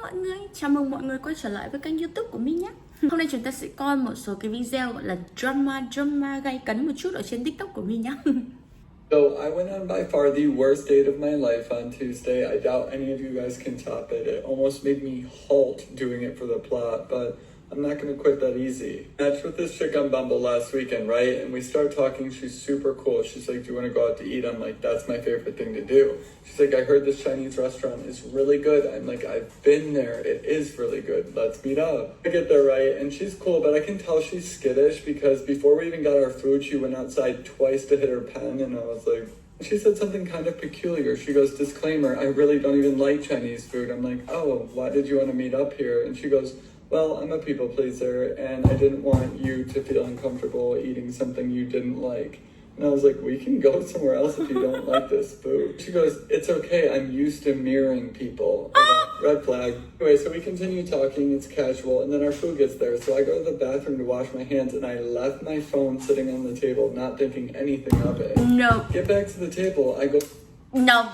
mọi người, chào mừng mọi người quay trở lại với kênh YouTube của mình nhé. Hôm nay chúng ta sẽ coi một số cái video gọi là drama gay cấn một chút ở trên TikTok của mình nhé. So I went on by far the worst date of my life on Tuesday. I doubt any of you guys can top it. It almost made me halt doing it for the plot, but I'm not going to quit that easy. Matched with this chick on Bumble last weekend, right? And we start talking. She's super cool. She's like, do you want to go out to eat? I'm like, that's my favorite thing to do. She's like, I heard this Chinese restaurant is really good. I'm like, I've been there. It is really good. Let's meet up. I get there, right? And she's cool, but I can tell she's skittish because before we even got our food, she went outside twice to hit her pen. And I was like, she said something kind of peculiar. She goes, disclaimer, I really don't even like Chinese food. I'm like, oh, why did you want to meet up here? And she goes, well, I'm a people pleaser, and I didn't want you to feel uncomfortable eating something you didn't like. And I was like, we can go somewhere else if you don't like this food. She goes, it's okay, I'm used to mirroring people. Red flag. Anyway, so we continue talking, it's casual, and then our food gets there. So I go to the bathroom to wash my hands, and I left my phone sitting on the table, not thinking anything of it. No. Get back to the table, I go... No.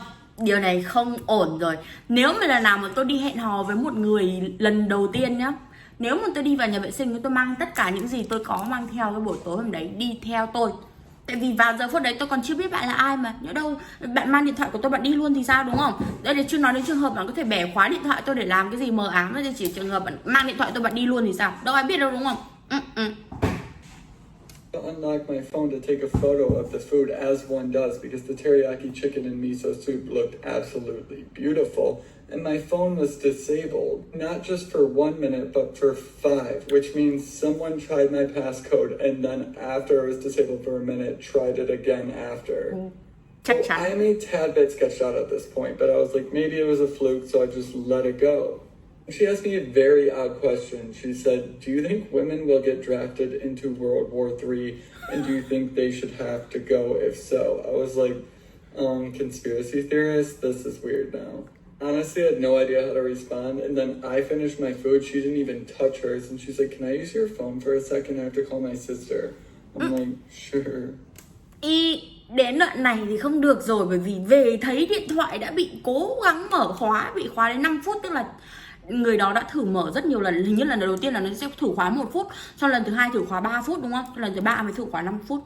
Điều này không ổn rồi. Nếu mà lần nào mà tôi đi hẹn hò với một người lần đầu tiên nhá, nếu mà tôi đi vào nhà vệ sinh tôi mang tất cả những gì tôi có mang theo cái buổi tối hôm đấy đi theo tôi. Tại vì vào giờ phút đấy tôi còn chưa biết bạn là ai mà. Nhỡ đâu bạn mang điện thoại của tôi bạn đi luôn thì sao, đúng không? Đây là chưa nói đến trường hợp bạn có thể bẻ khóa điện thoại tôi để làm cái gì mờ ám. Chỉ trường hợp bạn mang điện thoại tôi bạn đi luôn thì sao? Đâu ai biết đâu, đúng không? Unlock my phone to take a photo of the food as one does because the teriyaki chicken and miso soup looked absolutely beautiful and my phone was disabled, not just for 1 minute but for 5, which means someone tried my passcode and then after it was disabled for a minute tried it again after. I am a tad bit sketched out at this point, but I was like, maybe it was a fluke, so I just let it go. She asked me a very odd question. She said, do you think women will get drafted into World War III? And do you think they should have to go if so? I was like, conspiracy theorist? This is weird now. Honestly, I had no idea how to respond. And then I finished my food. She didn't even touch hers. And she's like, can I use your phone for a second? I have to call my sister. I'm like, sure. Đến đoạn này thì không được rồi, bởi vì về thấy điện thoại đã bị cố gắng mở khóa, bị khóa đến 5 phút, tức là người đó đã thử mở rất nhiều lần. Hình như lần đầu tiên là nó sẽ thử khóa 1 phút, sau lần thứ hai thử khóa 3 phút, đúng không? Lần thứ 3 mới thử khóa 5 phút.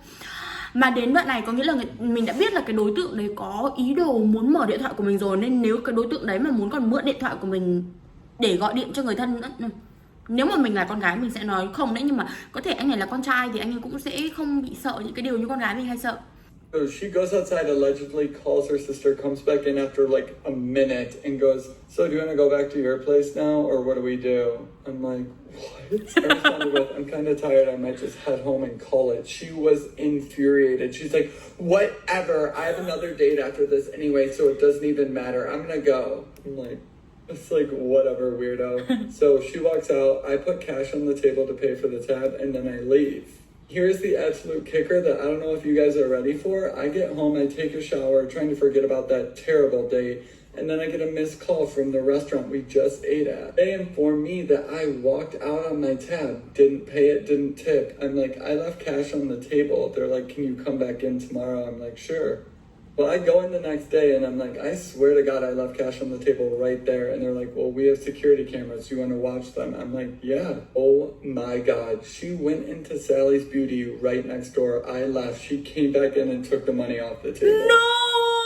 Mà đến đoạn này có nghĩa là mình đã biết là cái đối tượng đấy có ý đồ muốn mở điện thoại của mình rồi, nên nếu cái đối tượng đấy mà muốn còn mượn điện thoại của mình để gọi điện cho người thân nữa, nếu mà mình là con gái mình sẽ nói không đấy, nhưng mà có thể anh này là con trai thì anh ấy cũng sẽ không bị sợ những cái điều như con gái mình hay sợ. So she goes outside, allegedly calls her sister, comes back in after like a minute and goes, so do you want to go back to your place now or what do we do? I'm like, what? I responded with, I'm kind of tired, I might just head home and call it. She was infuriated. She's like, whatever, I have another date after this anyway, so it doesn't even matter. I'm going to go. I'm like, it's like, whatever, weirdo. So she walks out, I put cash on the table to pay for the tab and then I leave. Here's the absolute kicker that I don't know if you guys are ready for. I get home, I take a shower, trying to forget about that terrible date, and then I get a missed call from the restaurant we just ate at. They inform me that I walked out on my tab, didn't pay it, didn't tip. I'm like, I left cash on the table. They're like, can you come back in tomorrow? I'm like, sure. Well, I go in the next day and I'm like, I swear to God, I left cash on the table right there. And they're like, well, we have security cameras. You want to watch them? I'm like, yeah. Oh my God. She went into Sally's Beauty right next door. I left. She came back in and took the money off the table. No!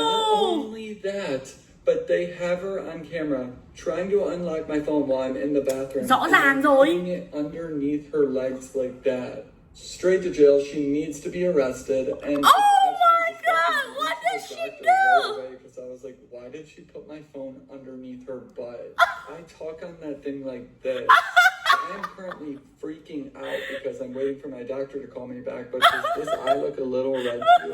Not only that, but they have her on camera trying to unlock my phone while I'm in the bathroom. Rõ ràng rồi. Putting it underneath her legs like that. Straight to jail. She needs to be arrested. And What does she do? Because I was like, why did she put my phone underneath her butt? I talk on that thing like this. I am currently freaking out because I'm waiting for my doctor to call me back, but does this eye look a little red to you?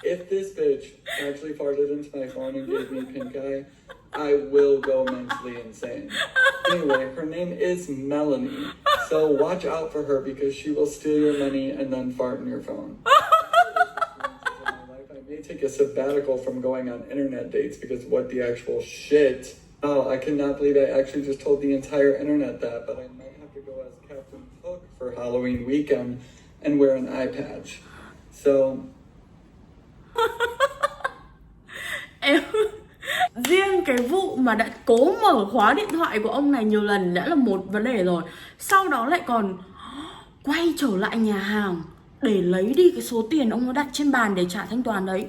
If this bitch actually farted into my phone and gave me pink eye, I will go mentally insane. Anyway, her name is Melanie, so watch out for her because she will steal your money and then fart in your phone. Take a sabbatical from going on internet dates because what the actual shit. Oh, I cannot believe I actually just told the entire internet that, but I might have to go as Captain Hook for Halloween weekend and wear an eye patch. So Riêng cái vụ mà đã cố mở khóa điện thoại của ông này nhiều lần đã là một vấn đề rồi. Sau đó lại còn quay trở lại nhà hàng để lấy đi cái số tiền ông nó đặt trên bàn để trả thanh toán đấy.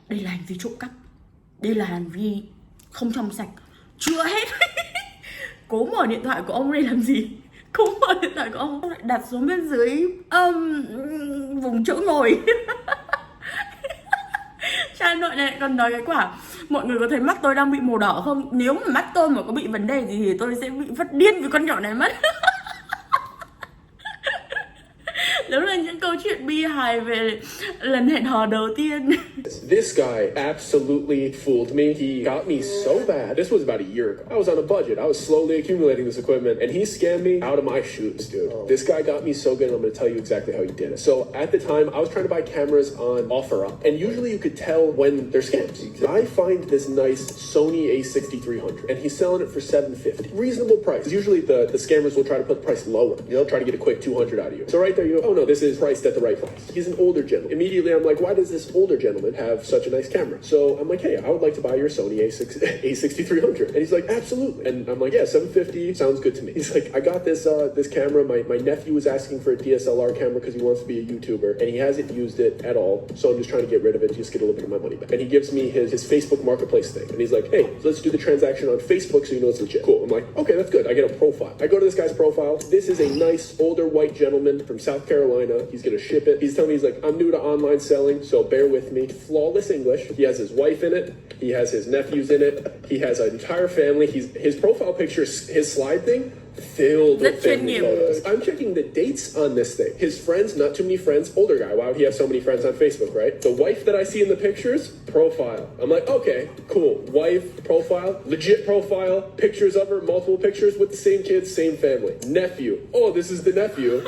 Đây là hành vi trộm cắp. Đây là hành vi không trong sạch. Chưa hết. Cố mở điện thoại của ông đây làm gì? Cố mở điện thoại của ông lại đặt xuống bên dưới vùng chỗ ngồi. Cha nội này còn nói cái quả: mọi người có thấy mắt tôi đang bị màu đỏ không? Nếu mà mắt tôi mà có bị vấn đề gì thì tôi sẽ bị phát điên vì con nhỏ này mất. Đó là những câu chuyện bi hài về lần hẹn hò đầu tiên. This guy absolutely fooled me. He got me so bad. This was about a year ago. I was on a budget. I was slowly accumulating this equipment, and he scammed me out of my shoes, dude. This guy got me so good, and I'm going to tell you exactly how he did it. So at the time, I was trying to buy cameras on OfferUp, and usually you could tell when they're scams. I find this nice Sony a6300, and he's selling it for $750. Reasonable price. Usually the scammers will try to put the price lower. You know, try to get a quick 200 out of you. So right there you go, oh no, this is priced at the right price. He's an older gentleman. Immediately I'm like, why does this older gentleman have such a nice camera? So I'm like, hey, I would like to buy your Sony a6300. And he's like, absolutely. And I'm like, yeah, $750 sounds good to me. He's like, I got this this camera. My nephew was asking for a DSLR camera because he wants to be a YouTuber, and he hasn't used it at all. So I'm just trying to get rid of it, just get a little bit of my money back. And he gives me his Facebook Marketplace thing. And he's like, hey, let's do the transaction on Facebook so you know it's legit. Cool. I'm like, okay, that's good. I get a profile. I go to this guy's profile. This is a nice older white gentleman from South Carolina. He's gonna ship it. He's telling me, he's like, I'm new to online selling, so bear with me. Flawless English. He has his wife in it. He has his nephews in it. He has an entire family. His profile picture, his slide thing, filled with family photos. I'm checking the dates on this thing. His friends, not too many friends. Older guy. Why would he have so many friends on Facebook, right? The wife that I see in the pictures, profile. I'm like, okay, cool. Wife, profile, legit profile, pictures of her, multiple pictures with the same kids, same family. Nephew. Oh, this is the nephew.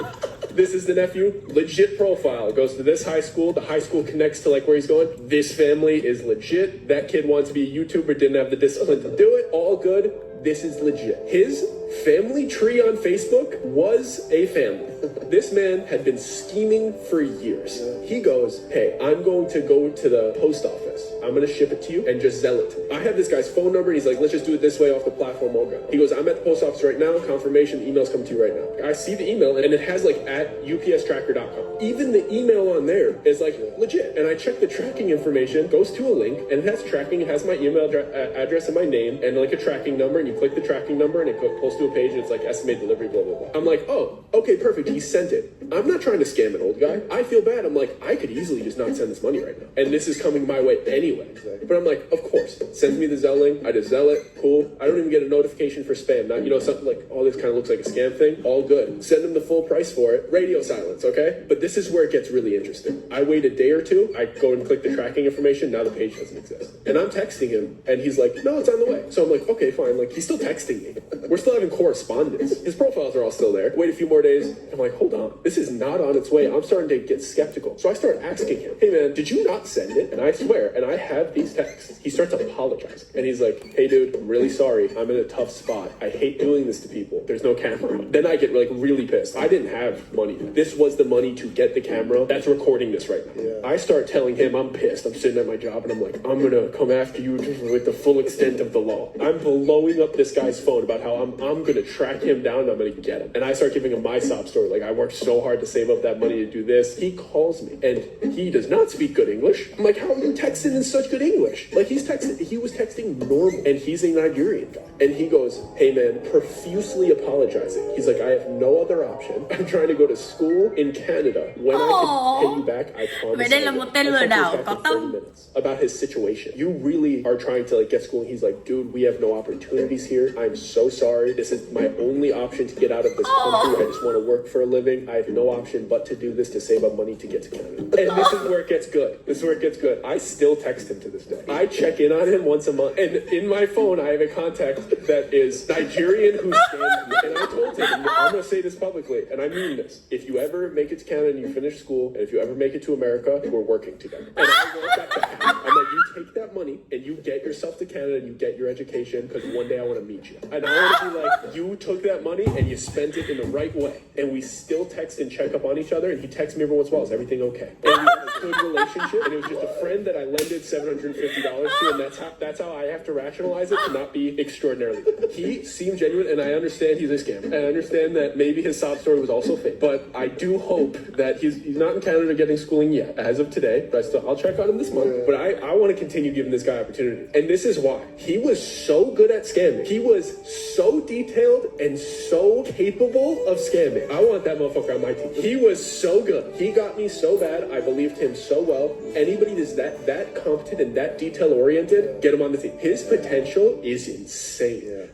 This is the nephew. Legit profile. Goes to this high school. The high school connects to like where he's going. This family is legit. That kid wants to be a YouTuber, didn't have the discipline to do it. All good. This is legit. His family tree on Facebook was a family. This man had been scheming for years. He goes, hey, I'm going to go to the post office. I'm going to ship it to you and just sell it to me. I have this guy's phone number. He's like, let's just do it this way off the platform. All good. He goes, I'm at the post office right now. Confirmation, email's coming to you right now. I see the email and it has like at upstracker.com. Even the email on there is like legit. And I check the tracking information, goes to a link, and it has tracking. It has my email address and my name and like a tracking number. And you click the tracking number and it goes to a page and it's like estimated delivery, blah, blah, blah. I'm like, oh, okay, perfect. He sent it. I'm not trying to scam an old guy. I feel bad. I'm like, I could easily just not send this money right now. And this is coming my way anyway. But I'm like, of course. Sends me the Zelle link. I just Zelle it. Cool. I don't even get a notification for spam. Not, you know, something like, oh, this kind of looks like a scam thing. All good. Send him the full price for it. Radio silence, okay? But this is where it gets really interesting. I wait a day or two. I go and click the tracking information. Now the page doesn't exist. And I'm texting him. And he's like, no, it's on the way. So I'm like, okay, fine. Like, he's still texting me. We're still having correspondence. His profiles are all still there. Wait a few more days. I'm like, hold on. This is not on its way. I'm starting to get skeptical. So I start asking him, hey man, did you not send it? And I swear, and I have these texts. He starts apologizing. And he's like, hey dude, I'm really sorry. I'm in a tough spot. I hate doing this to people. There's no camera. Then I get like really pissed. I didn't have money. This was the money to get the camera that's recording this right now. Yeah. I start telling him I'm pissed. I'm sitting at my job and I'm like, I'm gonna come after you with the full extent of the law. I'm blowing up this guy's phone about how I'm gonna track him down and I'm gonna get him. And I start giving him my sob story. Like, I worked so hard to save up that money to do this. He calls me and he does not speak good English. I'm like, how are you texting in such good English? Like, he was texting normal, and he's a Nigerian guy. And he goes, hey man, profusely apologizing. He's like, I have no other option. I'm trying to go to school in Canada. When I can pay you back, I promise. Vậy đây là một tên lừa đảo có tâm. About his situation. You really are trying to like get school. And he's like, dude, we have no opportunities here. I'm so sorry. This is my only option to get out of this country. I just want to work for a living. I have no option but to do this to save up money to get to Canada. And this is where it gets good. This is where it gets good. I still text him to this day. I check in on him once a month. And in my phone, I have a contact that is Nigerian who scams me. And I told him, I'm going to say this publicly, and I mean this. If you ever make it to Canada and you finish school, and if you ever make it to America, we're working together. And I wrote that to him. I'm like, you take that money and you get yourself to Canada and you get your education because one day I want to meet you. And I want to be like, you took that money and you spent it in the right way. And we still text and check up on each other. And he texts me every once in a while, is everything okay? And we have a good relationship. And it was just a friend that I lended $750 to. And that's how I have to rationalize it to not be extraordinarily. He seemed genuine, and I understand he's a scammer. And I understand that maybe his sob story was also fake. But I do hope that he's not in Canada getting schooling yet, as of today. But I'll check on him this month. But I want to continue giving this guy opportunity. And this is why. He was so good at scamming. He was so detailed and so capable of scamming. I want that motherfucker on my team. He was so good. He got me so bad. I believed him so well. Anybody that's that competent and that detail-oriented, get him on the team. His potential is insane. Yeah.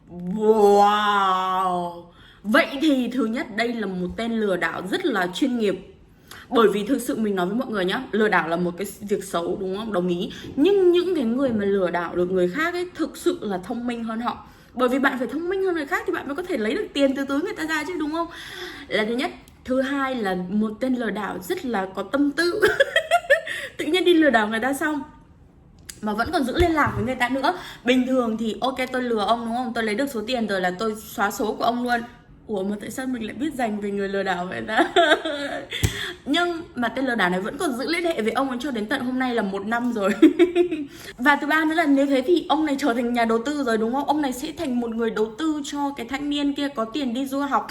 Wow. Vậy thì thứ nhất, đây là một tên lừa đảo rất là chuyên nghiệp. Bởi vì thực sự mình nói với mọi người nhá, lừa đảo là một cái việc xấu, đúng không? Đồng ý. Nhưng những cái người mà lừa đảo được người khác ấy thực sự là thông minh hơn họ. Bởi vì bạn phải thông minh hơn người khác thì bạn mới có thể lấy được tiền từ túi người ta ra chứ, đúng không? Là thứ nhất. Thứ hai là một tên lừa đảo rất là có tâm tư. Tự nhiên đi lừa đảo người ta xong mà vẫn còn giữ liên lạc với người ta nữa. Bình thường thì ok, tôi lừa ông đúng không? Tôi lấy được số tiền rồi là tôi xóa số của ông luôn. Ủa mà tại sao mình lại biết dành về người lừa đảo vậy ta? Nhưng mà tên lừa đảo này vẫn còn giữ liên hệ với ông ấy cho đến tận hôm nay là 1 năm rồi. Và thứ ba nữa là nếu thế thì ông này trở thành nhà đầu tư rồi đúng không? Ông này sẽ thành một người đầu tư cho cái thanh niên kia có tiền đi du học.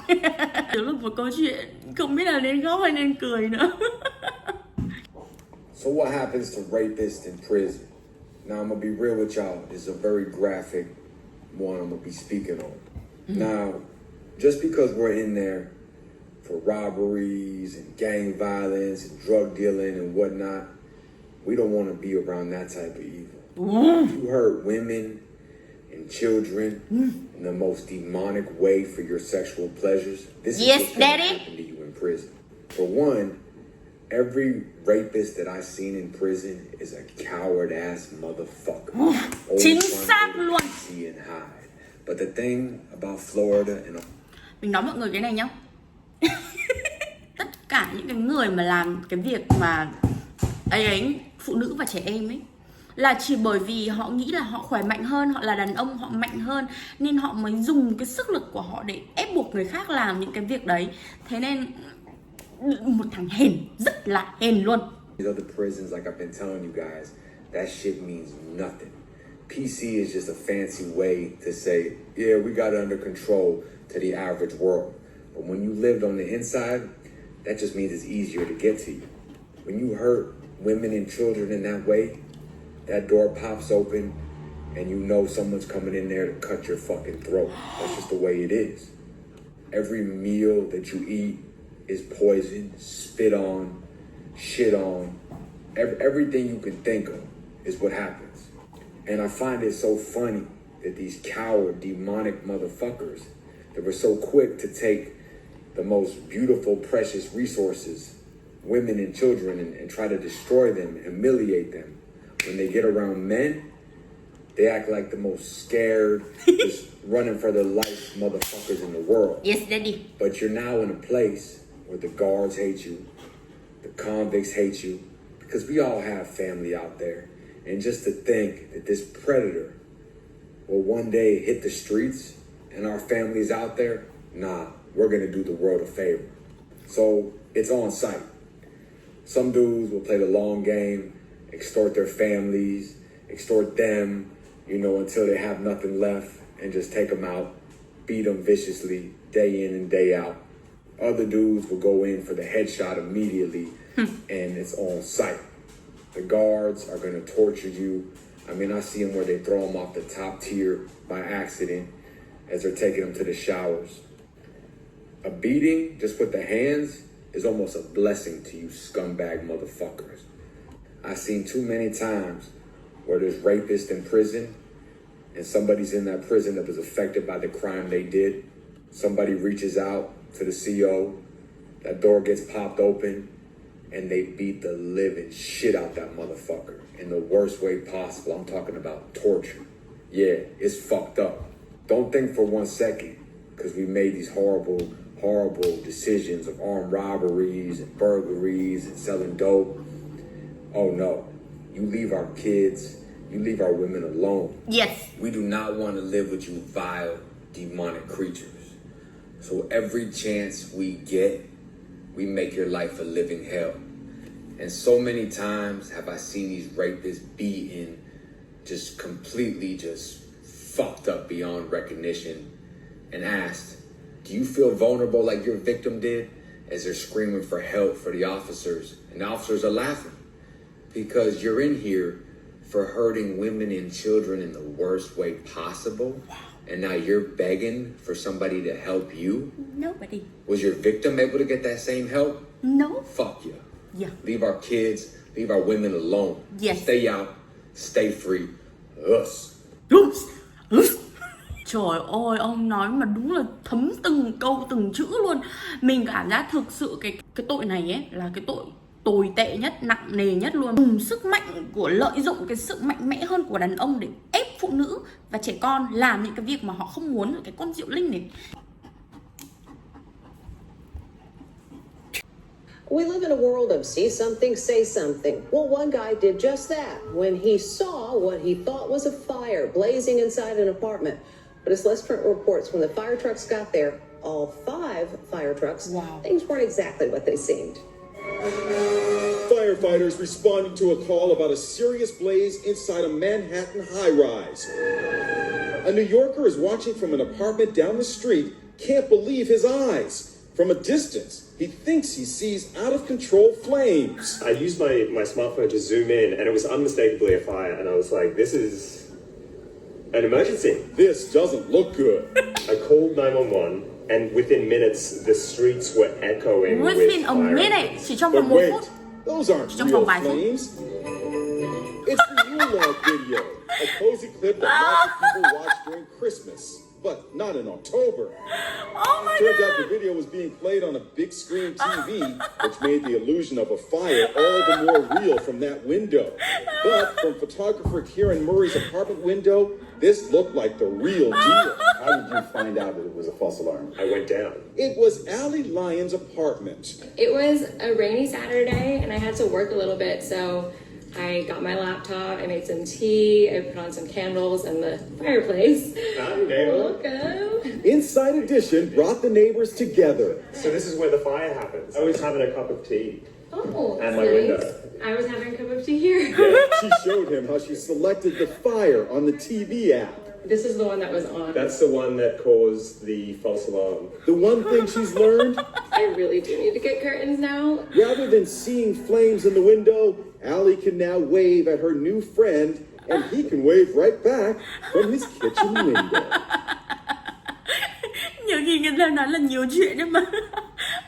Đó là một câu chuyện không biết là nên khóc hay nên cười nữa. So what happens to rapists in prison? Now I'm gonna be real with y'all. This is a very graphic one I'm gonna be speaking on. Now, just because we're in there for robberies and gang violence and drug dealing and whatnot, we don't want to be around that type of evil. You hurt women and children in the most demonic way for your sexual pleasures. This is what's gonna happen to you in prison. For one, every rapist that I've seen in prison is a coward-ass motherfucker. Chính xác luôn. See and hide. But the thing about Florida and mình nói mọi người cái này nhá. Tất cả những cái người mà làm cái việc mà ấy phụ nữ và trẻ em ấy là chỉ bởi vì họ nghĩ là họ khỏe mạnh hơn, họ là đàn ông, họ mạnh hơn nên họ mới dùng cái sức lực của họ để ép buộc người khác làm những cái việc đấy. Thế nên một thằng hèn, rất là hèn luôn. These other prisons, like I've been telling you guys, that shit means nothing. PC is just a fancy way to say, yeah, we got it under control to the average world. But when you lived on the inside, that just means it's easier to get to you. When you hurt women and children in that way, that door pops open and you know someone's coming in there to cut your fucking throat. That's just the way it is. Every meal that you eat is poison, spit on, shit on. Everything you can think of is what happens. And I find it so funny that these coward, demonic motherfuckers that were so quick to take the most beautiful, precious resources, women and children, and try to destroy them, humiliate them. When they get around men, they act like the most scared, just running for their life motherfuckers in the world. Yes, daddy. But you're now in a place where the guards hate you, the convicts hate you, because we all have family out there. And just to think that this predator will one day hit the streets and our families out there, nah, we're gonna do the world a favor. So it's on sight. Some dudes will play the long game, extort their families, extort them, until they have nothing left, and just take them out, beat them viciously, day in and day out. Other dudes will go in for the headshot immediately, and it's on sight. The guards are going to torture you. I mean, I see them where they throw them off the top tier by accident as they're taking them to the showers. A beating just with the hands is almost a blessing to you scumbag motherfuckers. I've seen too many times where there's rapists in prison and somebody's in that prison that was affected by the crime they did. Somebody reaches out to the CO, that door gets popped open, and they beat the living shit out that motherfucker in the worst way possible. I'm talking about torture. Yeah, it's fucked up. Don't think for 1 second, because we made these horrible, horrible decisions of armed robberies and burglaries and selling dope. Oh no, You leave our kids, you leave our women alone. Yes. We do not want to live with you vile, demonic creatures. So every chance we get, we make your life a living hell. And so many times have I seen these rapists beaten, just completely just fucked up beyond recognition, and asked, do you feel vulnerable like your victim did? As they're screaming for help for the officers, and the officers are laughing because you're in here for hurting women and children in the worst way possible. And now you're begging for somebody to help you? Nobody. Was your victim able to get that same help? No. Fuck you. Yeah. Leave our kids, leave our women alone. Yes. Stay out, stay free. Us. Trời ơi, ông nói mà đúng là thấm từng câu từng chữ luôn. Mình cảm giác thực sự cái tội này ấy là cái tội tồi tệ nhất, nặng nề nhất luôn. Dùng sức mạnh của lợi dụng cái sự mạnh mẽ hơn của đàn ông để ép phụ nữ và trẻ con làm những cái việc mà họ không muốn. Cái con Diệu Linh này. We live in a world of see something, say something. Well, one guy did just that when he saw what he thought was a fire blazing inside an apartment. But as Les Trent reports, when the fire trucks got there, all 5 fire trucks, wow, things weren't exactly what they seemed. Firefighters responding to a call about a serious blaze inside a Manhattan high-rise. A New Yorker is watching from an apartment down the street, can't believe his eyes. From a distance, he thinks he sees out-of-control flames. I used my smartphone to zoom in, and it was unmistakably a fire, and I was like, this is an emergency. This doesn't look good. I called 911, and within minutes, the streets were echoing with Within a fire. minute. Chỉ trong But vòng 1 wait, phút. those aren't Chỉ trong real vòng vài phút. flames. It's the Yule log video, a cozy clip that lots of people watch during Christmas, but not in October. Oh my Turns out god. the video was being played on a big screen TV, which made the illusion of a fire all the more real from that window. But from photographer Kieran Murray's apartment window, this looked like the real deal. How did you find out that it was a false alarm? I went down. It was Allie Lyon's apartment. It was a rainy Saturday and I had to work a little bit, so I got my laptop, I made some tea, I put on some candles in the fireplace. Welcome. Inside Edition brought the neighbors together. So this is where the fire happens. I was having a cup of tea. Oh, And that's my nice. window. I was having a cup of tea here. She showed him how she selected the fire on the TV app. This is the one that was on. That's the one that caused the false alarm. The one thing she's learned, I really do need to get curtains now. rather than seeing flames in the window, Allie can now wave at her new friend, and he can wave right back from his kitchen window. Nhiều khi người ta nói là nhiều chuyện nhưng mà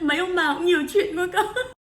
mấy ông bà cũng nhiều chuyện quá cơ.